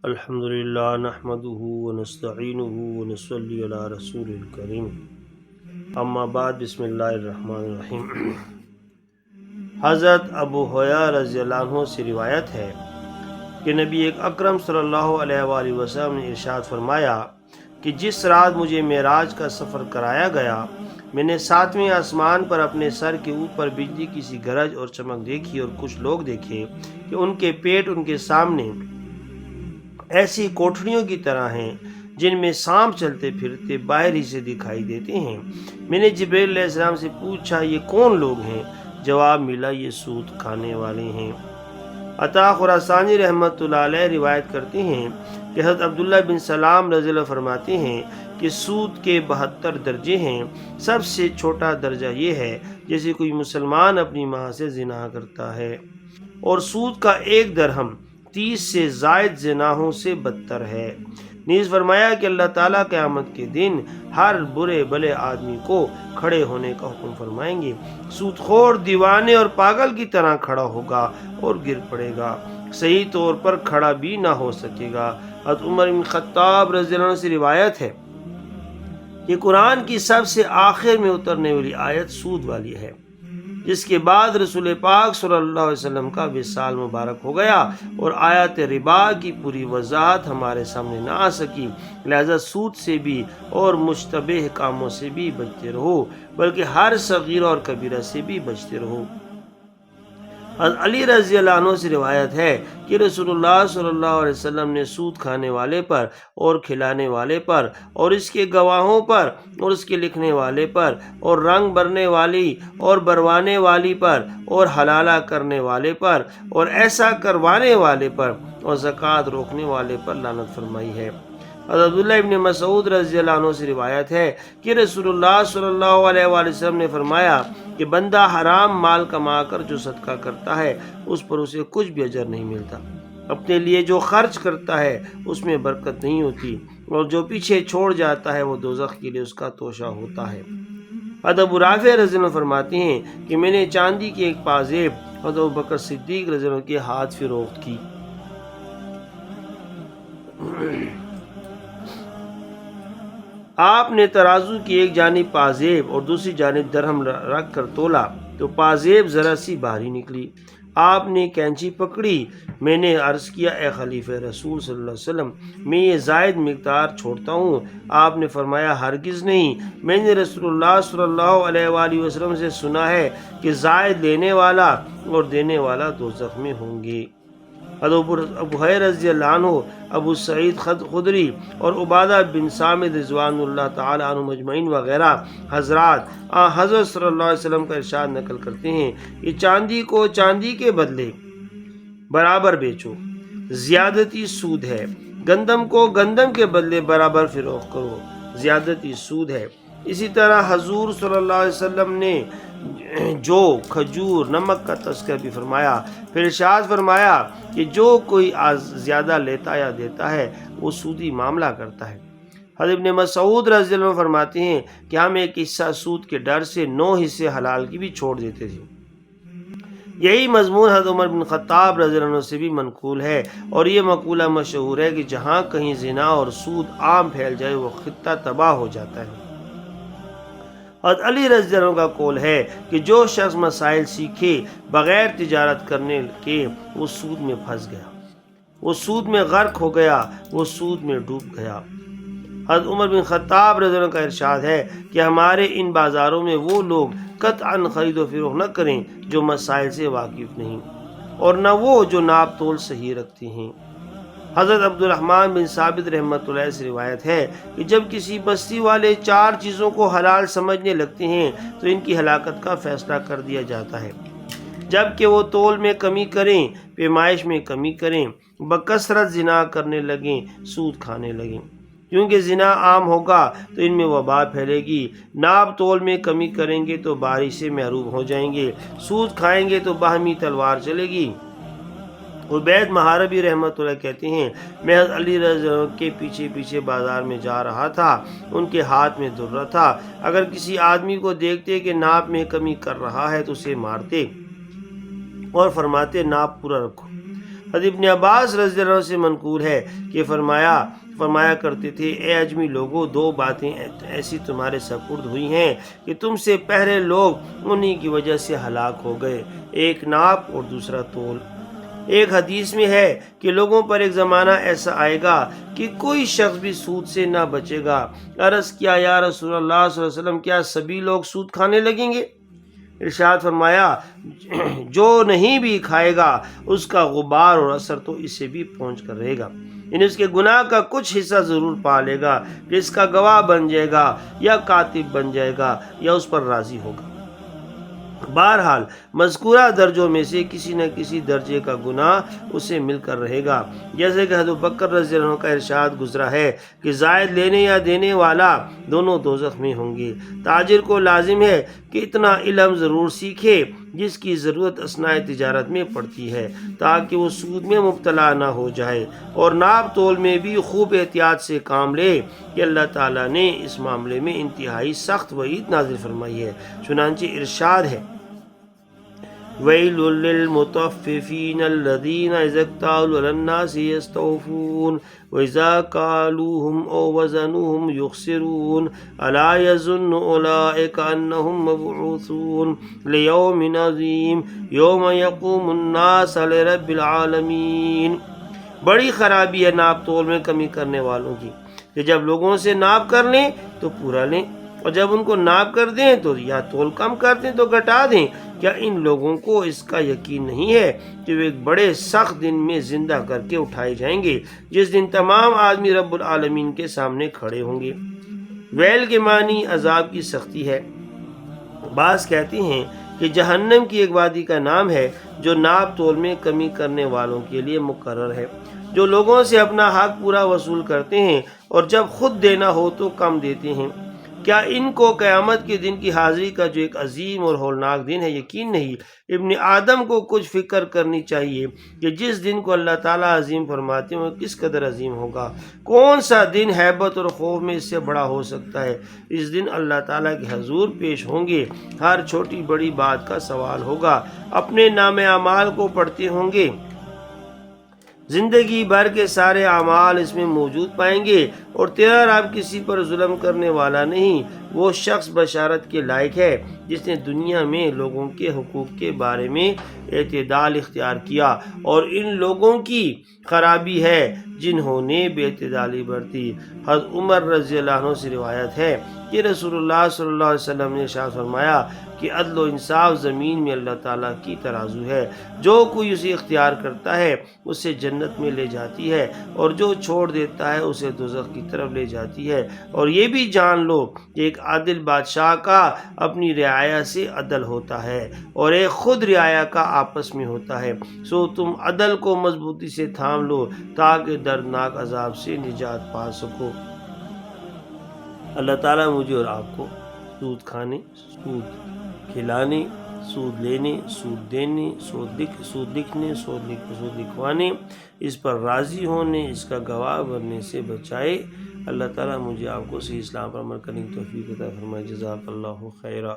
الحمدللہ نحمدہ ونستعینہ ونصلی علی رسول الکریم اما بعد بسم اللہ الرحمن الرحیم۔ حضرت ابو ہریرہ رضی اللہ عنہ سے روایت ہے کہ نبی اکرم صلی اللہ علیہ وآلہ وسلم نے ارشاد فرمایا کہ جس رات مجھے معراج کا سفر کرایا گیا، میں نے 7ویں آسمان پر اپنے سر کے اوپر بجلی کی سی گرج اور چمک دیکھی، اور کچھ لوگ دیکھے کہ ان کے پیٹ ان کے سامنے ایسی کوٹھڑیوں کی طرح ہیں جن میں سانپ چلتے پھرتے باہر ہی سے دکھائی دیتے ہیں۔ میں نے جبریل علیہ السلام سے پوچھا یہ کون لوگ ہیں؟ جواب ملا یہ سود کھانے والے ہیں۔ عطا خراسانی رحمۃ اللہ علیہ روایت کرتے ہیں کہ حضرت عبداللہ بن سلام رضی اللہ فرماتے ہیں کہ سود کے 72 درجے ہیں۔ سب سے چھوٹا درجہ یہ ہے جیسے کوئی مسلمان اپنی ماں سے زنا کرتا ہے، اور سود کا 1 درہم 30 سے زائد زناحوں سے بدتر ہے۔ نیز فرمایا کہ اللہ تعالیٰ قیامت کے دن ہر برے بلے آدمی کو کھڑے ہونے کا حکم فرمائیں گے۔ سود خور دیوانے اور پاگل کی طرح کھڑا ہوگا اور گر پڑے گا، صحیح طور پر کھڑا بھی نہ ہو سکے گا۔ حضرت عمر بن خطاب رضی اللہ عنہ سے روایت ہے کہ قرآن کی سب سے آخر میں اترنے والی آیت سود والی ہے، جس کے بعد رسول پاک صلی اللہ علیہ وسلم کا وصال مبارک ہو گیا اور آیات ربا کی پوری وضاحت ہمارے سامنے نہ آ سکی۔ لہذا سود سے بھی اور مشتبہ کاموں سے بھی بچتے رہو، بلکہ ہر صغیرہ اور کبیرہ سے بھی بچتے رہو۔ حضرت علی رضی اللہ عنہ سے روایت ہے کہ رسول اللہ صلی اللہ علیہ وسلم نے سود کھانے والے پر اور کھلانے والے پر اور اس کے گواہوں پر اور اس کے لکھنے والے پر اور رنگ بھرنے والی اور بروانے والی پر اور حلالہ کرنے والے پر اور ایسا کروانے والے پر اور زکوٰۃ روکنے والے پر لعنت فرمائی ہے۔ حضرت عبداللہ ابن مسعود رضی اللہ عنہ سے روایت ہے کہ رسول اللہ صلی اللہ علیہ وآلہ وسلم نے فرمایا کہ بندہ حرام مال کما کر جو صدقہ کرتا ہے اس پر اسے کچھ بھی اجر نہیں ملتا، اپنے لیے جو خرچ کرتا ہے اس میں برکت نہیں ہوتی، اور جو پیچھے چھوڑ جاتا ہے وہ دوزخ کے لیے اس کا توشہ ہوتا ہے۔ حضرت ابو رافع رضی اللہ عنہ فرماتے ہیں کہ میں نے چاندی کی ایک پازیب حضرت ابوبکر صدیق رضی اللہ عنہ کے ہاتھ فروخت کی۔ آپ نے ترازو کی ایک جانب پازیب اور دوسری جانب درہم رکھ کر تولا تو پازیب ذرا سی بھاری نکلی۔ آپ نے کینچی پکڑی، میں نے عرض کیا اے خلیفہ رسول صلی اللہ علیہ وسلم، میں یہ زائد مقدار چھوڑتا ہوں۔ آپ نے فرمایا ہرگز نہیں، میں نے رسول اللہ صلی اللہ علیہ وآلہ وسلم سے سنا ہے کہ زائد لینے والا اور دینے والا دوزخ میں ہوں گے۔ حضرت ابو ہریرہ رضی اللہ عنہ، ابو سعید خدری اور عبادہ بن صامت رضوان اللہ تعالی عنہ مجمعین وغیرہ حضرات حضرت صلی اللہ علیہ وسلم کا ارشاد نقل کرتے ہیں کہ چاندی کو چاندی کے بدلے برابر بیچو، زیادتی سود ہے۔ گندم کو گندم کے بدلے برابر فروخت کرو، زیادتی سود ہے۔ اسی طرح حضور صلی اللہ علیہ وسلم نے جو کھجور نمک کا تذکرہ بھی فرمایا، پھر ارشاد فرمایا کہ جو کوئی زیادہ لیتا یا دیتا ہے وہ سودی معاملہ کرتا ہے۔ حضرت ابن مسعود رضی اللہ عنہ فرماتے ہیں کہ ہم ایک حصہ سود کے ڈر سے 9 حصے حلال کی بھی چھوڑ دیتے تھے۔ یہی مضمون حضرت عمر بن خطاب رضی اللہ عنہ سے بھی منقول ہے، اور یہ مقولہ مشہور ہے کہ جہاں کہیں زنا اور سود عام پھیل جائے وہ خطہ تباہ ہو جاتا ہے۔ حضرت علی رضی اللہ عنہ کا قول ہے کہ جو شخص مسائل سیکھے بغیر تجارت کرنے کے وہ سود میں پھنس گیا، وہ سود میں غرق ہو گیا، وہ سود میں ڈوب گیا۔ حضرت عمر بن خطاب رضی اللہ عنہ کا ارشاد ہے کہ ہمارے ان بازاروں میں وہ لوگ قطعاً خرید و فروخت نہ کریں جو مسائل سے واقف نہیں، اور نہ وہ جو ناپ تول صحیح رکھتے ہیں۔ حضرت عبد الرحمن بن ثابت رحمۃ اللہ سے روایت ہے کہ جب کسی بستی والے 4 چیزوں کو حلال سمجھنے لگتے ہیں تو ان کی ہلاکت کا فیصلہ کر دیا جاتا ہے، جبکہ وہ تول میں کمی کریں، پیمائش میں کمی کریں، بکثرت زنا کرنے لگیں، سود کھانے لگیں۔ کیونکہ زنا عام ہوگا تو ان میں وبا پھیلے گی، ناپ تول میں کمی کریں گے تو بارش سے محروم ہو جائیں گے، سود کھائیں گے تو باہمی تلوار چلے گی۔ عبید محاربی رحمۃ اللہ کہتے ہیں میں حضرت علی رضی اللہ عنہ کے پیچھے پیچھے بازار میں جا رہا تھا، ان کے ہاتھ میں درہ تھا، اگر کسی آدمی کو دیکھتے کہ ناپ میں کمی کر رہا ہے تو اسے مارتے اور فرماتے ناپ پورا رکھو۔ حضرت ابن عباس رضی اللہ عنہ سے منقول ہے کہ فرمایا کرتے تھے، اے اجمی لوگوں، دو باتیں ایسی تمہارے سپرد ہوئی ہیں کہ تم سے پہلے لوگ انہی کی وجہ سے ہلاک ہو گئے، ایک ناپ اور دوسرا تول۔ ایک حدیث میں ہے کہ لوگوں پر ایک زمانہ ایسا آئے گا کہ کوئی شخص بھی سود سے نہ بچے گا۔ عرض کیا، یا رسول اللہ صلی اللہ علیہ وسلم، کیا سبھی لوگ سود کھانے لگیں گے؟ ارشاد فرمایا، جو نہیں بھی کھائے گا اس کا غبار اور اثر تو اسے بھی پہنچ کر رہے گا، یعنی اس کے گناہ کا کچھ حصہ ضرور پا لے گا، جس کا گواہ بن جائے گا یا کاتب بن جائے گا یا اس پر راضی ہوگا۔ بہرحال مذکورہ درجوں میں سے کسی نہ کسی درجے کا گناہ اسے مل کر رہے گا، جیسے کہ حضرت بکر رضی اللہ عنہ کا ارشاد گزرا ہے کہ زائد لینے یا دینے والا دونوں دوزخ میں ہوں گے۔ تاجر کو لازم ہے کہ اتنا علم ضرور سیکھے جس کی ضرورت اثناء تجارت میں پڑتی ہے، تاکہ وہ سود میں مبتلا نہ ہو جائے، اور ناپ تول میں بھی خوب احتیاط سے کام لے کہ اللہ تعالیٰ نے اس معاملے میں انتہائی سخت وعید نازل فرمائی ہے۔ چنانچہ ارشاد ہے، وَيْلٌ لِّلْمُطَفِّفِينَ الَّذِينَ إِذَا اكْتَالُوا عَلَى النَّاسِ يَسْتَوْفُونَ وَإِذَا كَالُوهُمْ أَوْ وَزَنُوهُمْ يُخْسِرُونَ أَلَا يَظُنُّ أُولَٰئِكَ أَنَّهُم مَّبْعُوثُونَ لِيَوْمٍ عَظِيمٍ يَوْمَ يَقُومُ النَّاسُ لِرَبِّ الْعَالَمِينَ۔ بڑی خرابی ہے ناپ تول میں کمی کرنے والوں کی کہ جب لوگوں سے ناپ کر لیں تو پورا لیں، اور جب ان کو ناپ کر دیں تو یا تول کم کر دیں تو گھٹا دیں۔ کیا ان لوگوں کو اس کا یقین نہیں ہے کہ وہ ایک بڑے سخت دن میں زندہ کر کے اٹھائے جائیں گے، جس دن تمام آدمی رب العالمین کے سامنے کھڑے ہوں گے؟ ویل کے معنی عذاب کی سختی ہے۔ بعض کہتے ہیں کہ جہنم کی ایک وادی کا نام ہے جو ناپ تول میں کمی کرنے والوں کے لیے مقرر ہے، جو لوگوں سے اپنا حق پورا وصول کرتے ہیں اور جب خود دینا ہو تو کم دیتے ہیں۔ کیا ان کو قیامت کے دن کی حاضری کا جو ایک عظیم اور ہولناک دن ہے یقین نہیں؟ ابن آدم کو کچھ فکر کرنی چاہیے کہ جس دن کو اللہ تعالیٰ عظیم فرماتے ہیں وہ کس قدر عظیم ہوگا۔ کون سا دن ہیبت اور خوف میں اس سے بڑا ہو سکتا ہے؟ اس دن اللہ تعالیٰ کے حضور پیش ہوں گے، ہر چھوٹی بڑی بات کا سوال ہوگا، اپنے نام اعمال کو پڑھتے ہوں گے، زندگی بھر کے سارے اعمال اس میں موجود پائیں گے، اور تیرا رب کسی پر ظلم کرنے والا نہیں۔ وہ شخص بشارت کے لائق ہے جس نے دنیا میں لوگوں کے حقوق کے بارے میں اعتدال اختیار کیا، اور ان لوگوں کی خرابی ہے جنہوں نے بے اعتدالی برتی۔ حضرت عمر رضی اللہ عنہ سے روایت ہے کہ رسول اللہ صلی اللہ علیہ وسلم نے ارشاد فرمایا کہ عدل و انصاف زمین میں اللہ تعالیٰ کی ترازو ہے، جو کوئی اسے اختیار کرتا ہے اسے جنت میں لے جاتی ہے، اور جو چھوڑ دیتا ہے اسے دوزخ کی طرف لے جاتی ہے۔ اور یہ بھی جان لو کہ ایک عادل بادشاہ کا اپنی رعایا سے عدل ہوتا ہے اور ایک خود رعایا کا آپس میں ہوتا ہے، سو تم عدل کو مضبوطی سے تھام لو تاکہ دردناک عذاب سے نجات پا سکو۔ اللہ تعالیٰ مجھے اور آپ کو سود کھانے، سود کھلانے، سود لینے، سود دینے، سود لکھنے، سود لکھوانے، اس پر راضی ہونے، اس کا گواہ بننے سے بچائے۔ اللہ تعالیٰ مجھے آپ کو صحیح اسلام پر عمل کرنے کی توفیق عطا فرمائے۔ جزاک اللہ خیرا۔